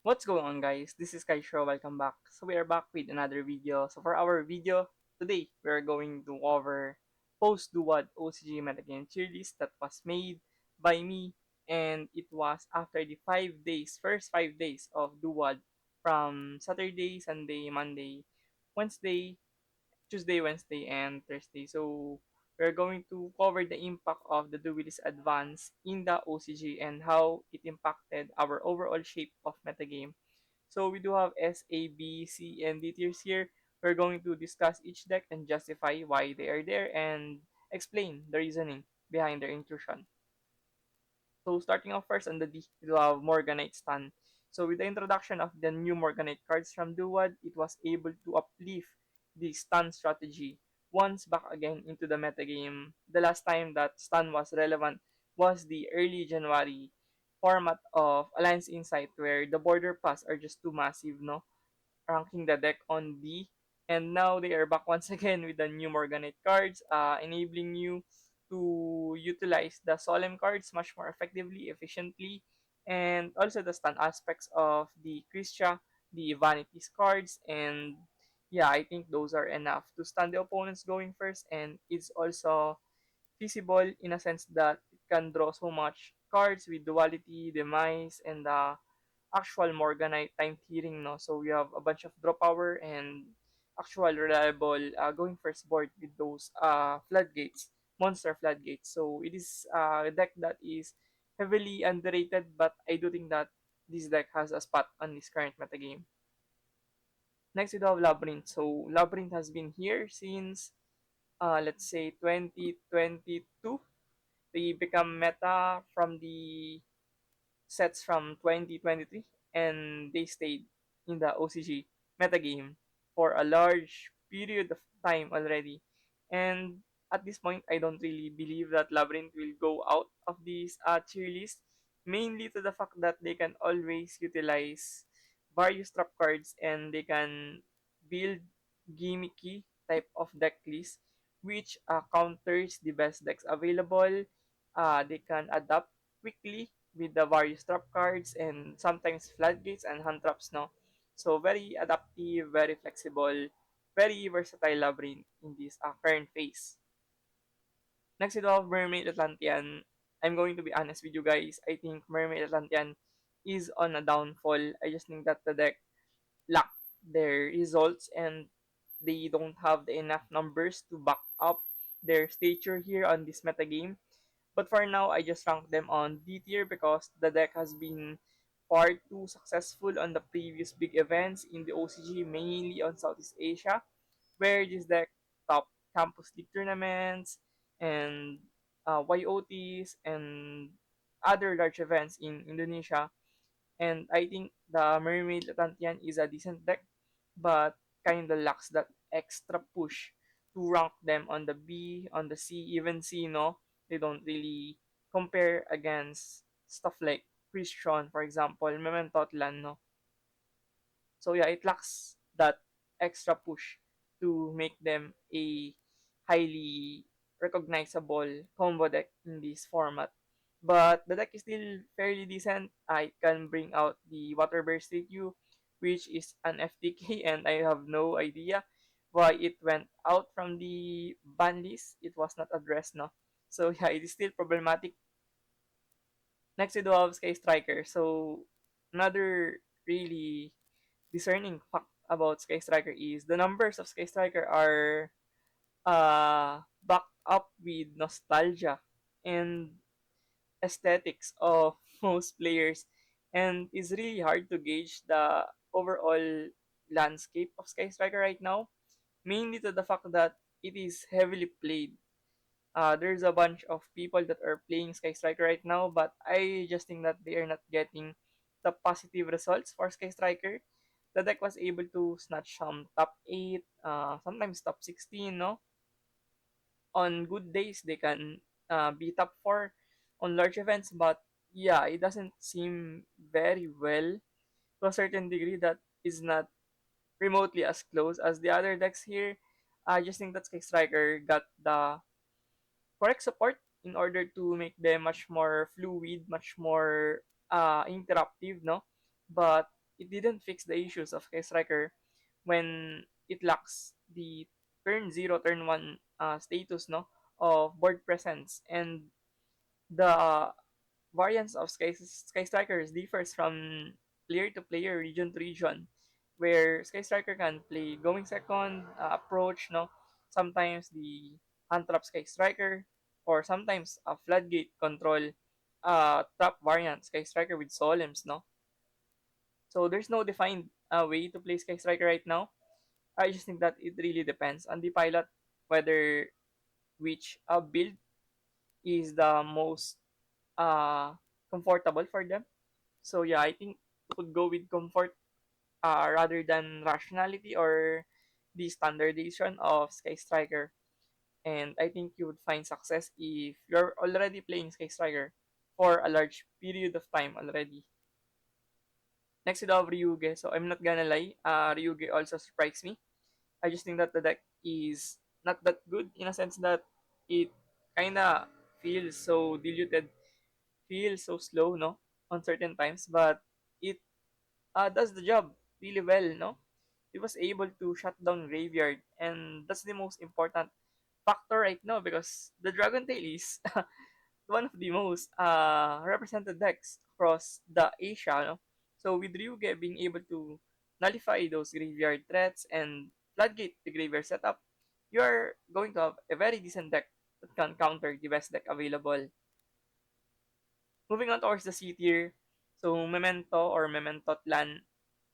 What's going on, guys? This is Kaisho. Welcome back. So we are back with another video. So for our video today, we are going to cover post DUAD OCG Metagame tier list that was made by me, and it was after the first 5 days of DUAD from Saturday, Sunday, Monday, Wednesday, Tuesday, Wednesday, and Thursday. So we're going to cover the impact of the Duelis Advance in the OCG and how it impacted our overall shape of metagame. So we do have S, A, B, C, and D tiers here. We're going to discuss each deck and justify why they are there and explain the reasoning behind their inclusion. So starting off first on the D, we have Morganite Stun. So with the introduction of the new Morganite cards from Duwad, it was able to uplift the stun strategy once back again into the metagame. The last time that stun was relevant was the early January format of Alliance Insight where the border pass are just too massive, no? Ranking the deck on D. And now they are back once again with the new Morganite cards, enabling you to utilize the Solemn cards much more effectively, efficiently, and also the stun aspects of the Christia, the Vanities cards, and yeah, I think those are enough to stun the opponents going first, and it's also feasible in a sense that it can draw so much cards with duality, demise, and the actual Morganite time tiering, no? So we have a bunch of draw power and actual reliable going first board with those floodgates, monster floodgates. So it is a deck that is heavily underrated, but I do think that this deck has a spot on this current metagame. Next we have Labyrinth. So Labyrinth has been here since let's say 2022. They become meta from the sets from 2023, and they stayed in the OCG metagame for a large period of time already. And at this point, I don't really believe that Labyrinth will go out of this tier list, mainly to the fact that they can always utilize various trap cards and they can build gimmicky type of deck list which counters the best decks available. They can adapt quickly with the various trap cards and sometimes floodgates and hand traps, no? So very adaptive, very flexible, very versatile Labyrinth in this current phase. Next we have Mermaid Atlantean. I'm going to be honest with you guys. I think Mermaid Atlantean is on a downfall. I just think that the deck lack their results and they don't have the enough numbers to back up their stature here on this metagame. But for now, I just rank them on D tier because the deck has been far too successful on the previous big events in the OCG, mainly on Southeast Asia, where this deck top campus league tournaments and YOTs and other large events in Indonesia. And I think the Mermaid Atlantean is a decent deck, but kind of lacks that extra push to rank them on the B, on the C, even C, no? They don't really compare against stuff like Christian, for example, Memento Atlan, no? So yeah, it lacks that extra push to make them a highly recognizable combo deck in this format. But the deck is still fairly decent. I can bring out the Water Burst Statue, which is an FTK, and I have no idea why it went out from the ban list. It was not addressed, no? So yeah, it is still problematic. Next, we do have Sky Striker. So another really discerning fact about Sky Striker is the numbers of Sky Striker are backed up with nostalgia and aesthetics of most players, and it's really hard to gauge the overall landscape of Sky Striker right now, mainly to the fact that it is heavily played. There's a bunch of people that are playing Sky Striker right now, but I just think that they are not getting the positive results for Sky Striker. The deck was able to snatch some top 8, sometimes top 16, no? On good days, they can be top 4 on large events, but yeah, it doesn't seem very well to a certain degree that is not remotely as close as the other decks here. I just think that Sky Striker got the correct support in order to make them much more fluid, much more interactive, no? But it didn't fix the issues of Sky Striker when it lacks the turn 0, turn 1 status, no, of board presence. And the variance of Sky Strikers differs from player to player, region to region, where Sky Striker can play going second, approach, no, sometimes the hand trap Sky Striker, or sometimes a floodgate control trap variant Sky Striker with Solems, no. So there's no defined way to play Sky Striker right now. I just think that it really depends on the pilot whether which build is the most uh, comfortable for them. So yeah, I think would go with comfort rather than rationality or the standardization of Sky Striker. And I think you would find success if you're already playing Sky Striker for a large period of time already. Next we have Ryuge. So I'm not gonna lie, Ryuge also surprised me. I just think that the deck is not that good in a sense that it kinda feels so diluted, feels so slow, no, on certain times, but it does the job really well, no? It was able to shut down Graveyard, and that's the most important factor right now because the Dragon Tail is one of the most represented decks across the Asia, no? So with Ryuge being able to nullify those graveyard threats and floodgate the graveyard setup, you are going to have a very decent deck that can counter the best deck available. Moving on towards the C tier, so Memento or Memento Atlan.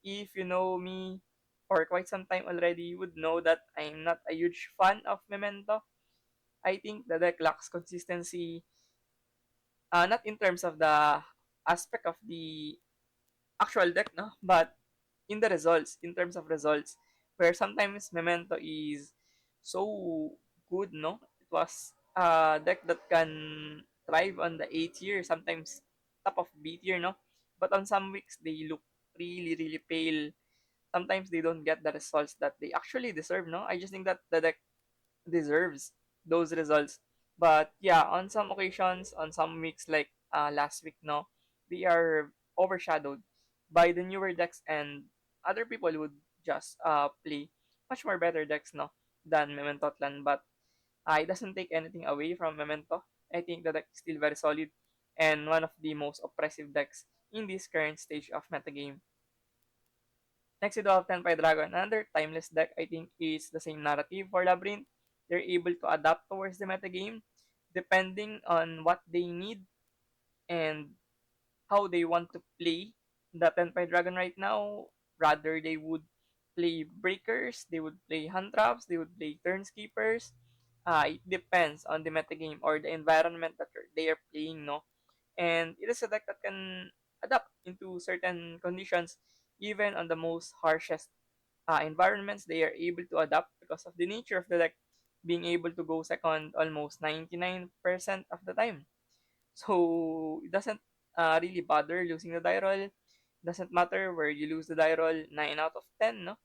If you know me for quite some time already, you would know that I'm not a huge fan of Memento. I think the deck lacks consistency, not in terms of the aspect of the actual deck, no, but in the results, in terms of results, where sometimes Memento is so good, no? It was a deck that can thrive on the A tier, sometimes top of B tier, no? But on some weeks, they look really, really pale. Sometimes they don't get the results that they actually deserve, no? I just think that the deck deserves those results. But yeah, on some occasions, on some weeks like last week, no, they are overshadowed by the newer decks, and other people would just play much more better decks, no, than Memento Clan. But it doesn't take anything away from Memento. I think the deck is still very solid and one of the most oppressive decks in this current stage of metagame. Next, we do have Tenpai Dragon. Another timeless deck, I think, is the same narrative for Labyrinth. They're able to adapt towards the metagame depending on what they need and how they want to play the Tenpai Dragon right now. Rather, they would play breakers, they would play hand traps, they would play turnskeepers. It depends on the metagame or the environment that they are playing, no? And it is a deck that can adapt into certain conditions, even on the most harshest environments. They are able to adapt because of the nature of the deck being able to go second almost 99% of the time. So it doesn't really bother losing the die roll. Doesn't matter where you lose the die roll, 9 out of 10, no?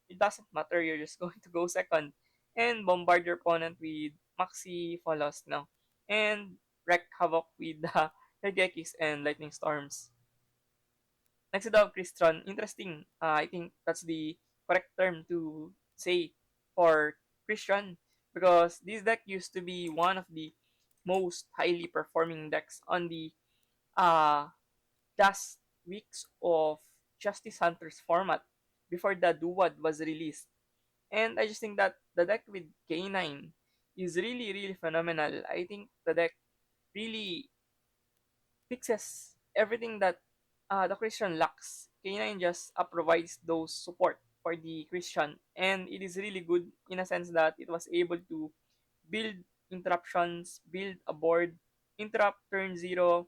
It doesn't matter. You're just going to go second and bombard your opponent with Maxi Follows, no? And wreak havoc with the Regekis and Lightning Storms. Next to Christian, interesting. I think that's the correct term to say for Christian because this deck used to be one of the most highly performing decks on the uh, last weeks of Justice Hunters format before the DUAD was released. And I just think that the deck with K9 is really, really phenomenal. I think the deck really fixes everything that the Christian lacks. K9 just provides those support for the Christian, and it is really good in a sense that it was able to build interruptions, build a board, interrupt turn zero,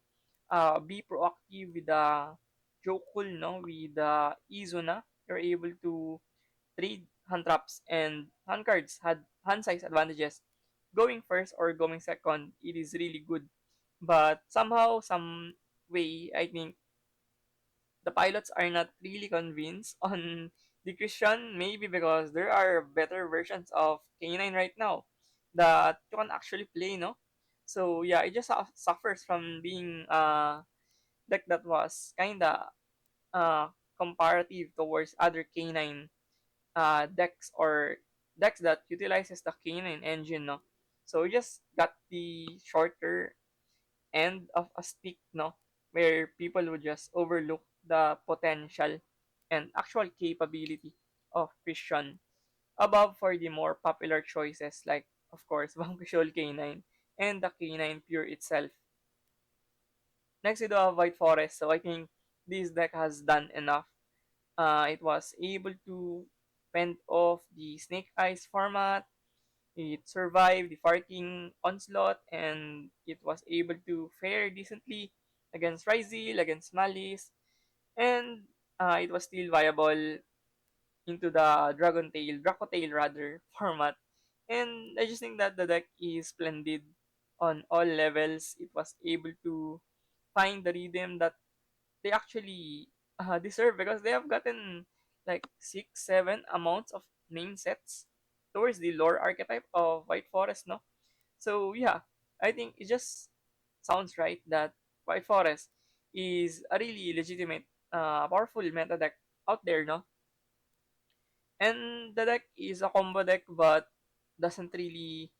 be proactive with the Jokul, no, with the Izuna. You're able to trade hand traps and hand cards had hand size advantages. Going first or going second, it is really good. But somehow, some way, I think the pilots are not really convinced on the Christian, maybe because there are better versions of K9 right now that you can actually play, no? So yeah, it just suffers from being deck that was kinda comparative towards other canine decks or decks that utilizes the canine engine, no? So we just got the shorter end of a stick, no? Where people would just overlook the potential and actual capability of Christian above for the more popular choices like, of course, Vanquish Canine and the Canine Pure itself. Next, we do have White Forest. So I think this deck has done enough. It was able to fend off the Snake Eyes format. It survived the Farking onslaught, and it was able to fare decently against Rysil, against Malice, and it was still viable into the Dracotail rather format. And I just think that the deck is splendid on all levels. It was able to find the rhythm that they actually deserve because they have gotten like 6, 7 amounts of name sets towards the lore archetype of White Forest, no? So yeah, I think it just sounds right that White Forest is a really legitimate, powerful meta deck out there, no? And the deck is a combo deck, but doesn't really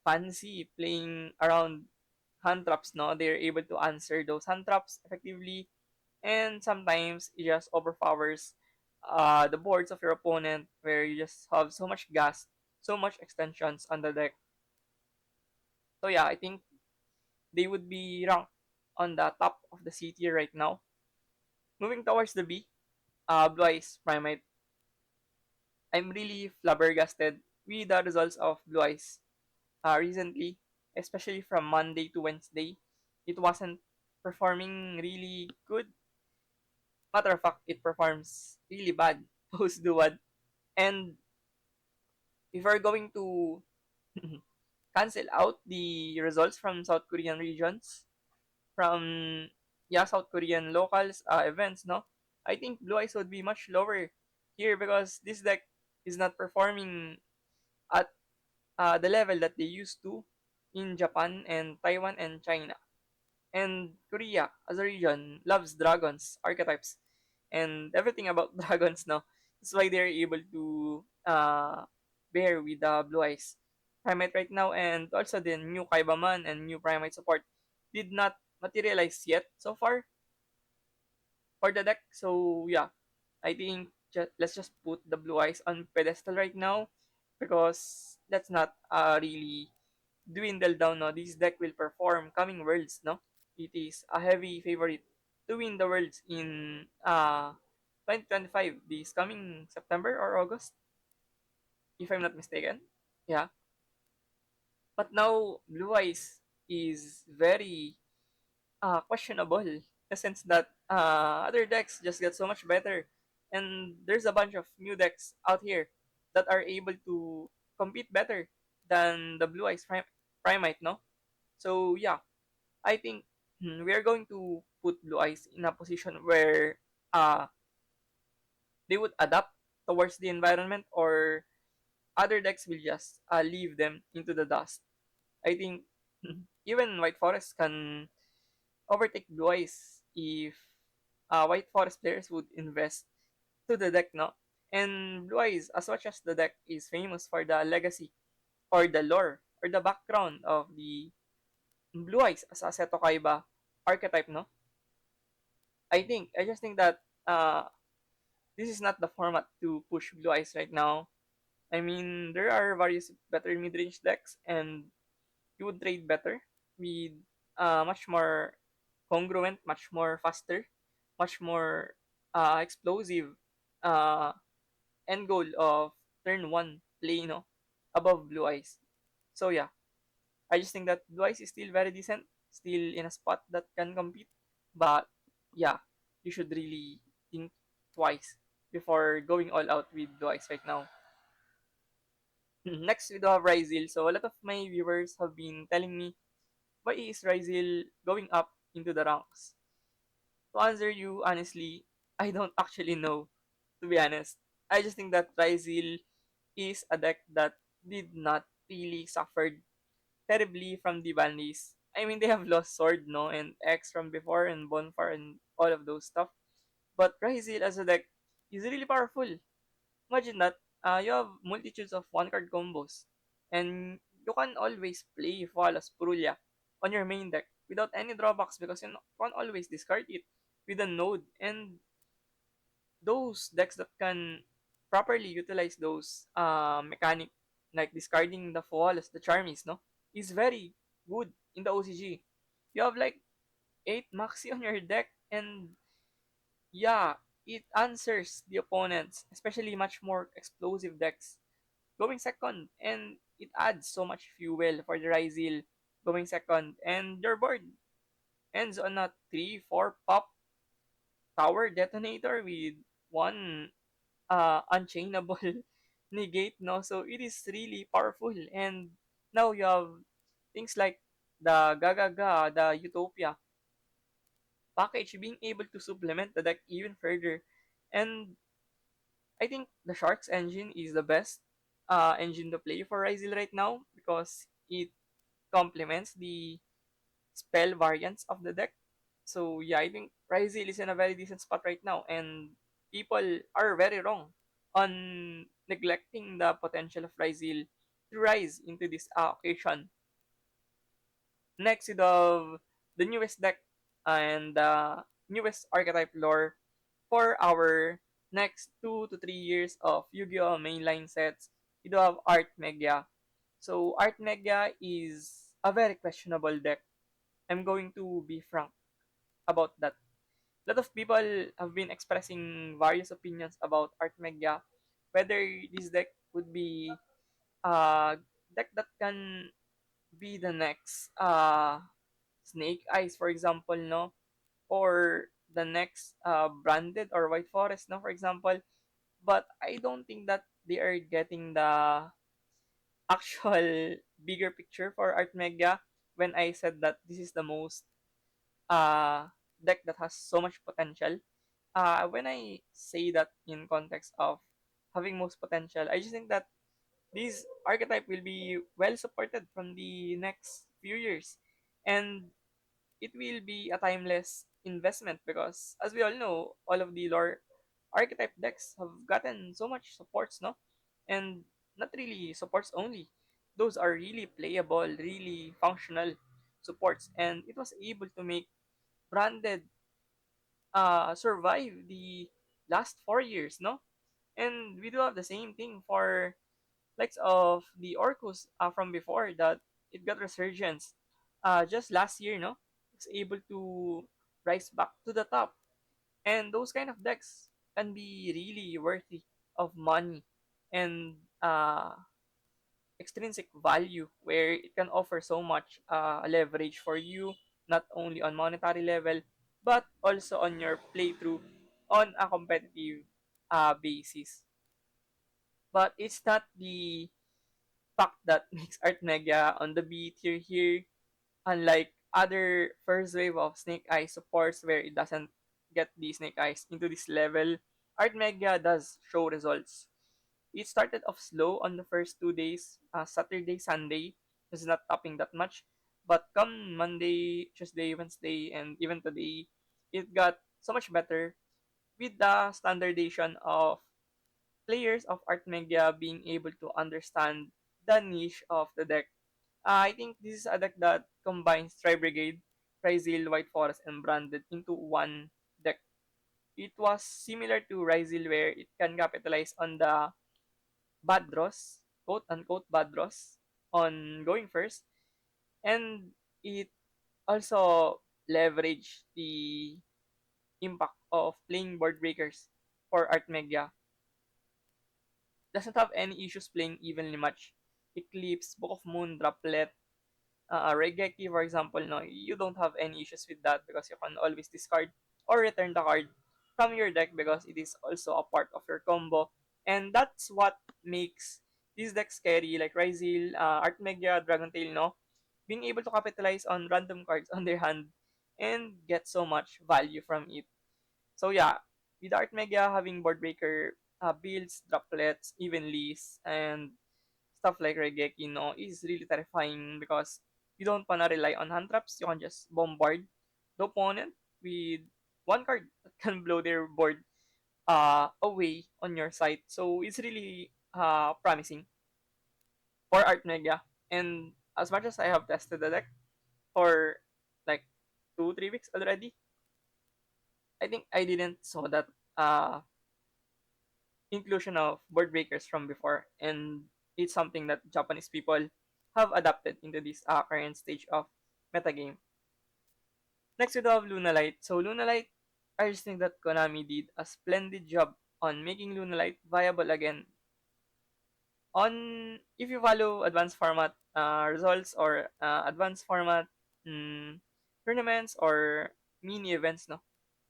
fancy playing around hand traps, no? They're able to answer those hand traps effectively, and sometimes it just overpowers the boards of your opponent where you just have so much gas, so much extensions on the deck. So yeah, I think they would be ranked on the top of the C tier right now. Moving towards the B, Blue Eyes Primate. I'm really flabbergasted with the results of Blue Eyes recently, especially from Monday to Wednesday. It wasn't performing really good. Matter of fact, it performs really bad post DUAD. And if we're going to cancel out the results from South Korean regions, from South Korean locals events, no, I think Blue Eyes would be much lower here because this deck is not performing at the level that they used to in Japan and Taiwan and China. And Korea as a region loves dragons, archetypes, and everything about dragons now. That's why they're able to bear with the Blue Eyes Primate right now, and also the new Kaibaman and new Primate support did not materialize yet so far for the deck. So yeah, I think let's just put the Blue Eyes on pedestal right now because that's not really dwindle down. No, this deck will perform coming worlds. No, it is a heavy favorite to win the worlds in 2025, this coming September or August, if I'm not mistaken. Yeah, but now Blue Eyes is very questionable in the sense that other decks just get so much better, and there's a bunch of new decks out here that are able to compete better than the Blue Eyes Primite, no? So yeah, I think we are going to put Blue Eyes in a position where uh, they would adapt towards the environment, or other decks will just leave them into the dust. I think even White Forest can overtake Blue Eyes if White Forest players would invest to the deck, no? And Blue Eyes, as much as the deck is famous for the legacy or the lore or the background of the Blue Eyes as a Seto Kaiba archetype, no? I just think that this is not the format to push Blue Eyes right now. I mean, there are various better mid-range decks, and you would trade better with much more congruent, much more faster, much more explosive uh, end goal of turn one play, above Blue Eyes. So yeah, I just think that Blue Eyes is still very decent, still in a spot that can compete. But yeah, you should really think twice before going all out with Blue Eyes right now. Next, we do have Risil. So a lot of my viewers have been telling me, why is Risil going up into the ranks? To answer you honestly, I don't actually know, to be honest. I just think that Risil is a deck that did not really suffered terribly from the banlists. I mean, they have lost Sword, no, and X from before, and Bonfire, and all of those stuff. But Risil as a deck is really powerful. Imagine that you have multitudes of one card combos, and you can always play Flawless Purulia on your main deck without any drawbacks because you can always discard it with a node. And those decks that can properly utilize those mechanic, like discarding the Flawless, the Charmies, no, is very good in the OCG. You have like 8 Maxi on your deck, and yeah, it answers the opponents, especially much more explosive decks, going second, and it adds so much fuel for the Rysil going second, and your board ends on a 3-4 pop tower detonator with one unchainable negate, no? So it is really powerful, and now you have things like the Gagaga, the Utopia package being able to supplement the deck even further. And I think the Sharks engine is the best engine to play for Ryzel right now because it complements the spell variants of the deck. So yeah, I think Ryzel is in a very decent spot right now, and people are very wrong on neglecting the potential of Ryzel to rise into this occasion. Next, you have the newest deck and the newest archetype lore for our next 2 to 3 years of Yu-Gi-Oh! Mainline sets. You do have Art Mega. So Art Mega is a very questionable deck. I'm going to be frank about that. A lot of people have been expressing various opinions about Art Mega, whether this deck would be a deck that can be the next Snake Eyes, for example, no, or the next Branded or White Forest, no, for example. But I don't think that they are getting the actual bigger picture for Art Mega when I said that this is the most uh, deck that has so much potential. When I say that in context of having most potential, I just think that this archetype will be well supported from the next few years. And it will be a timeless investment because, as we all know, all of the lore archetype decks have gotten so much supports, no? And not really supports only. Those are really playable, really functional supports, and it was able to make branded survive the last 4 years, no? And we do have the same thing for likes of the Orcus from before that it got resurgence just last year, no? It's able to rise back to the top. And those kind of decks can be really worthy of money and extrinsic value where it can offer so much leverage for you, not only on monetary level, but also on your playthrough on a competitive basis. But it's not the fact that makes Art Mega on the B tier here, unlike other first wave of Snake Eyes supports where it doesn't get the Snake Eyes into this level. Art Mega does show results. It started off slow on the first 2 days, Saturday, Sunday, was not topping that much. But come Monday, Tuesday, Wednesday, and even today, it got so much better with the standardization of players of Art Mega being able to understand the niche of the deck. I think this is a deck that combines Tri Brigade, Ryzil, White Forest, and Branded into one deck. It was similar to Ryzil where it can capitalize on the bad draws, quote unquote bad draws, on going first, and it also leverage the impact of playing board breakers for Art Mega. Doesn't have any issues playing evenly match. Eclipse, Book of Moon, Droplet, Regeki, for example, no, you don't have any issues with that because you can always discard or return the card from your deck because it is also a part of your combo. And that's what makes this deck scary, like Ryzil, Artmegia, Dragon Tail, no? Being able to capitalize on random cards on their hand and get so much value from it. So yeah, with Artmegia having board breaker builds, droplets, evenlies, and stuff like Regeki, no, is really terrifying because you don't wanna rely on hand traps. You can just bombard the opponent with one card that can blow their board away on your site. So it's really promising for Art Mega. And as much as I have tested the deck for like 2 3 weeks already, I think I didn't saw that uh, inclusion of board breakers from before, and it's something that Japanese people have adapted into this current stage of metagame. Next, we have Lunalite. So Lunalite, I just think that Konami did a splendid job on making Lunalite viable again. On if you follow advanced format results or advanced format mm, tournaments or mini events, no,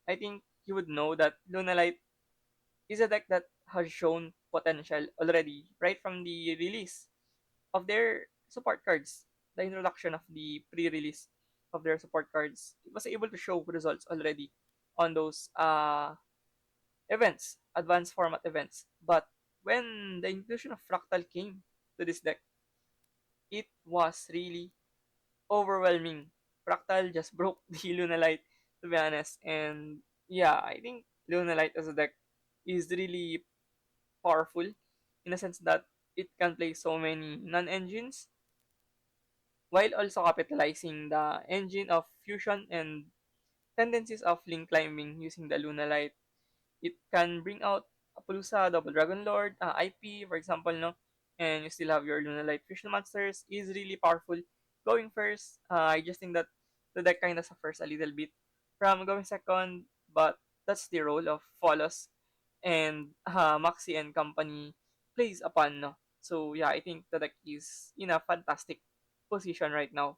I think you would know that Lunalite is a deck that has shown potential already right from the release of their support cards, the introduction of the pre-release of their support cards. It was able to show results already on those events, advanced format events. But when the inclusion of Fractal came to this deck, it was really overwhelming. Fractal just broke the Lunalite, to be honest. And yeah, I think Lunalite as a deck is really powerful in a sense that it can play so many non-engines while also capitalizing the engine of fusion and tendencies of link climbing using the Lunalite. It can bring out a Appaloosa, Double Dragon Lord, IP, for example, no? And you still have your Lunalite Fusion Monsters is really powerful. Going first, I just think that the deck kind of suffers a little bit from going second, but that's the role of Follows and Maxi and company plays upon, no? So yeah, I think the deck is in a fantastic position right now.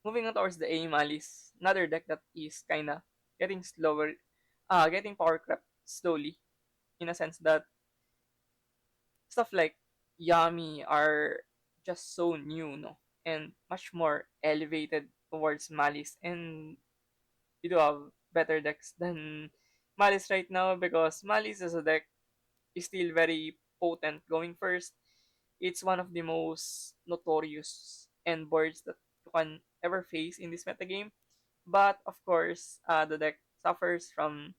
Moving on towards the A Malice, another deck that is kinda getting slower, getting power crept slowly, in a sense that stuff like Yami are just so new, no, and much more elevated towards Malice, and you do have better decks than Malice right now because Malice as a deck is still very potent going first. It's one of the most notorious end boards that you can ever face in this metagame. But of course, the deck suffers from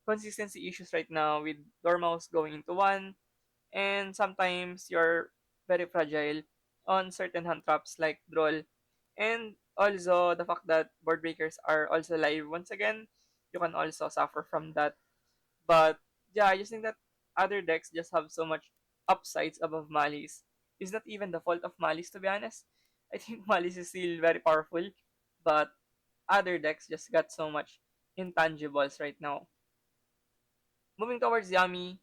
consistency issues right now with Dormouse going into one, and sometimes you're very fragile on certain hand traps like Droll. And also, the fact that board breakers are also live once again, you can also suffer from that. But yeah, I just think that other decks just have so much upsides above Malice. It's not even the fault of Malice, to be honest. I think Malice is still very powerful, but other decks just got so much intangibles right now. Moving towards Yami,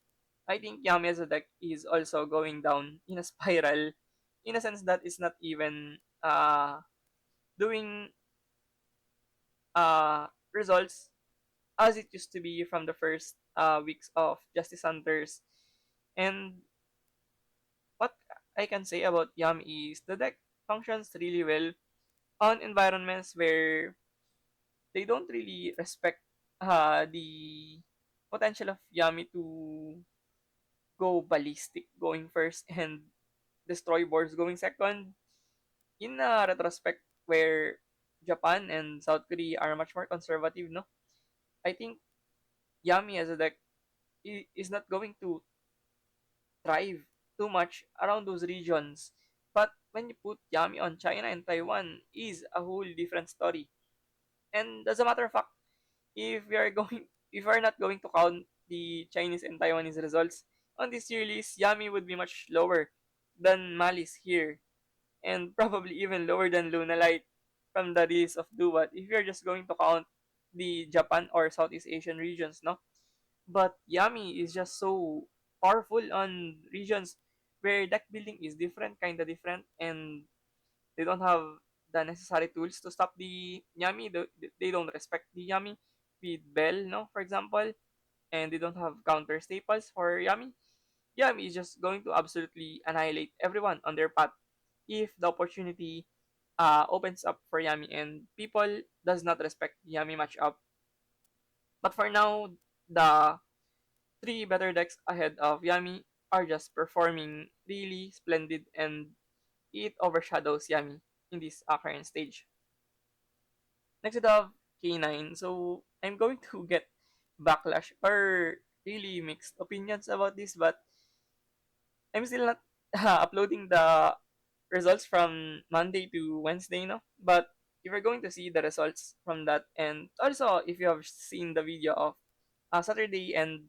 I think Yami as a deck is also going down in a spiral, in a sense that it's not even doing results as it used to be from the first weeks of Justice Hunters. And what I can say about Yami is the deck functions really well on environments where they don't really respect the potential of Yami to go ballistic going first and destroy boards going second. In a retrospect where Japan and South Korea are much more conservative, no? I think Yami as a deck is not going to thrive too much around those regions. But when you put Yami on China and Taiwan is a whole different story. And as a matter of fact, if we are not going to count the Chinese and Taiwanese results on this year list, Yami would be much lower than Malice here, and probably even lower than Lunalite from the release of DUAD if you're just going to count the Japan or Southeast Asian regions, no? But Yami is just so powerful on regions where deck building is different, kinda different, and they don't have the necessary tools to stop the Yami. They don't respect the Yami with Bell, no, for example, and they don't have counter staples for Yami. Yami is just going to absolutely annihilate everyone on their path if the opportunity opens up for Yami and people does not respect Yami matchup. But for now, the three better decks ahead of Yami are just performing really splendid, and it overshadows Yami in this current stage. Next we have K9. So I'm going to get backlash or really mixed opinions about this, but I'm still not uploading the results from Monday to Wednesday, no? But if you're going to see the results from that, and also if you have seen the video of Saturday and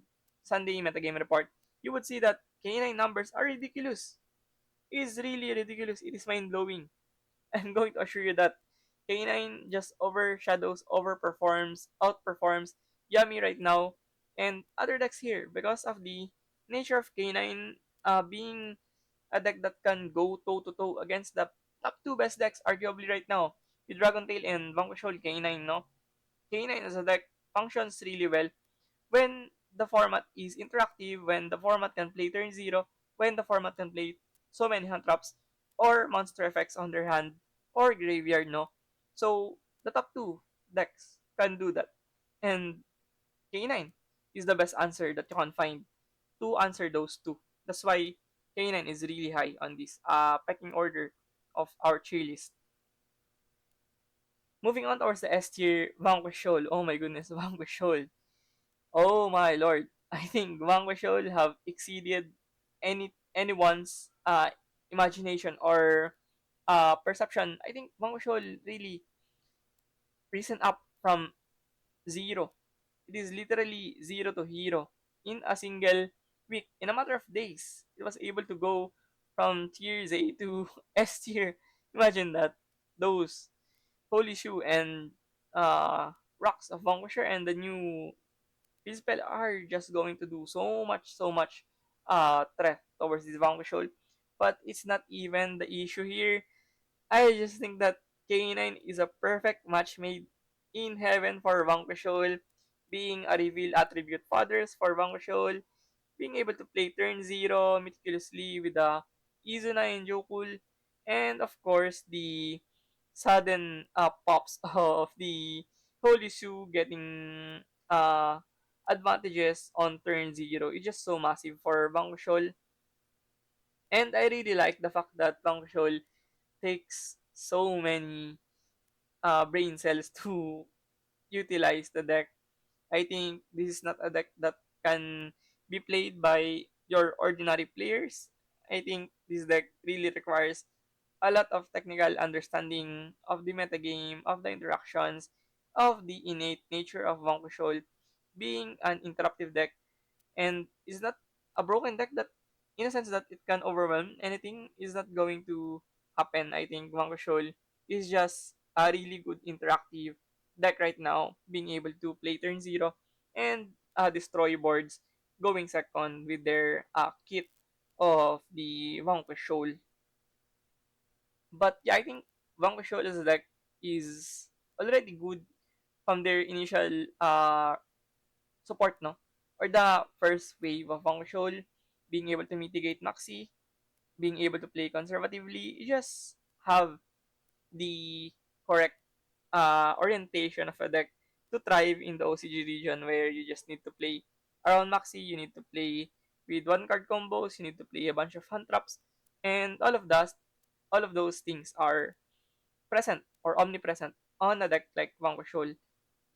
Sunday metagame report, you would see that K9 numbers are ridiculous. It is really ridiculous. It is mind blowing. I'm going to assure you that K9 just overshadows, overperforms, outperforms Yummy right now and other decks here because of the nature of K9 being a deck that can go toe to toe against the top two best decks arguably right now with Dragon Tail and Vanquish K9, no? K9 as a deck functions really well when the format is interactive, when the format can play turn zero, when the format can play so many hand traps or monster effects on their hand or graveyard, no? So the top two decks can do that. And K9 is the best answer that you can find to answer those two. That's why K9 is really high on this pecking order of our tier list. Moving on towards the S tier, Vanquish. Oh my goodness, Vanquish. Oh my lord. I think Vanquish have exceeded anyone's imagination or perception. I think Vanquish really risen up from zero. It is literally zero to hero in a single week. In a matter of days, it was able to go from tier Z to S tier. Imagine that. Those Holy Shoe and Rocks of Vanquisher and the new Fizzpel are just going to do so much threat towards this Vanquisher. But it's not even the issue here. I just think that K9 is a perfect match made in heaven for Vanquishol, being a reveal attribute fathers for Vanquishol, being able to play turn 0 meticulously with the Izuna and Jokul, and of course the sudden pops of the Holy Shoe getting advantages on turn 0 is just so massive for Vanquishol. And I really like the fact that Vanquishol takes so many brain cells to utilize the deck. I think this is not a deck that can be played by your ordinary players. I think this deck really requires a lot of technical understanding of the metagame, of the interactions, of the innate nature of Vanquishol being an interruptive deck and is not a broken deck that in a sense that it can overwhelm anything is not going to happen. I think Vanquishol is just a really good interactive deck right now, being able to play turn 0 and destroy boards going second with their kit of the Vanquishol. But yeah, I think Vanquishol as a deck is already good from their initial support, no? Or the first wave of Vanquishol, being able to mitigate Maxi, being able to play conservatively, you just have the correct orientation of a deck to thrive in the OCG region where you just need to play around Maxi, you need to play with one card combos, you need to play a bunch of hand traps, and all of those things are present or omnipresent on a deck like Vanquishol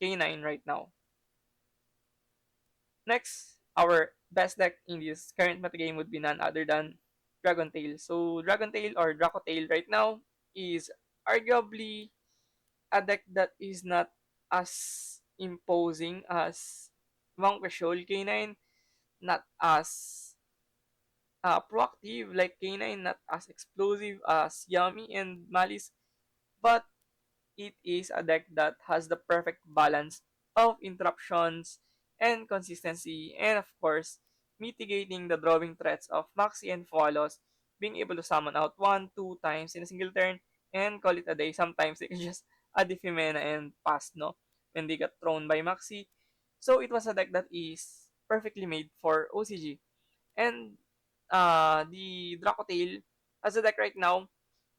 K9 right now. Next, our best deck in this current metagame would be none other than Dragon Tail. So Dragon Tail or Draco Tail right now is arguably a deck that is not as imposing as Vanquishol K9, not as proactive like K9, not as explosive as Yami and Malice, but it is a deck that has the perfect balance of interruptions and consistency, and of course, mitigating the drawing threats of Maxi and Follows, being able to summon out one, two times in a single turn, and call it a day. Sometimes they can just add Ifimena and pass, no? When they got thrown by Maxi. So it was a deck that is perfectly made for OCG. And the Dracotail as a deck right now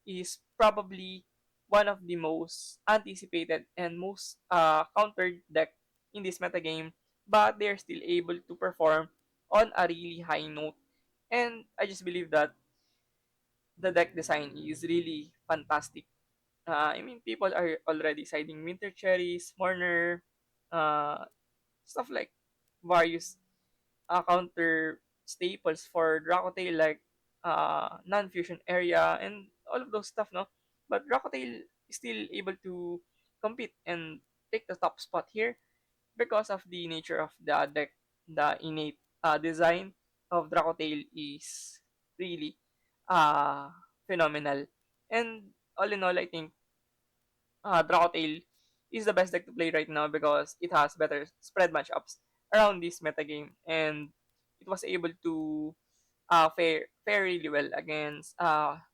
is probably one of the most anticipated and most countered deck in this metagame, but they're still able to perform on a really high note. And I just believe that the deck design is really fantastic. I mean, people are already citing Winter Cherries, Mourner, uh, stuff like various counter staples for Dracotail like non-fusion area and all of those stuff, no? But Dracotail is still able to compete and take the top spot here because of the nature of the deck. The innate design of Dracotail is really uh, phenomenal. And all in all, I think Dracotail is the best deck to play right now because it has better spread matchups around this metagame, and it was able to fare really well against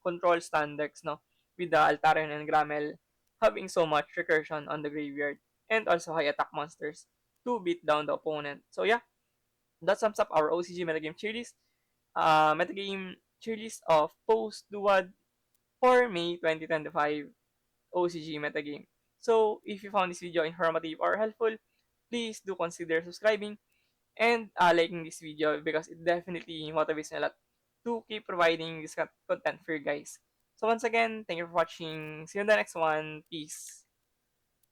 control stand decks, no, with the Altarian and Gramel having so much recursion on the graveyard and also high attack monsters to beat down the opponent. So yeah, that sums up our OCG metagame tier list. Metagame tier list of post DUAD for May 2025 OCG metagame. So, if you found this video informative or helpful, please do consider subscribing and liking this video because it definitely motivates me a lot to keep providing this content for you guys. So once again, thank you for watching. See you in the next one. Peace.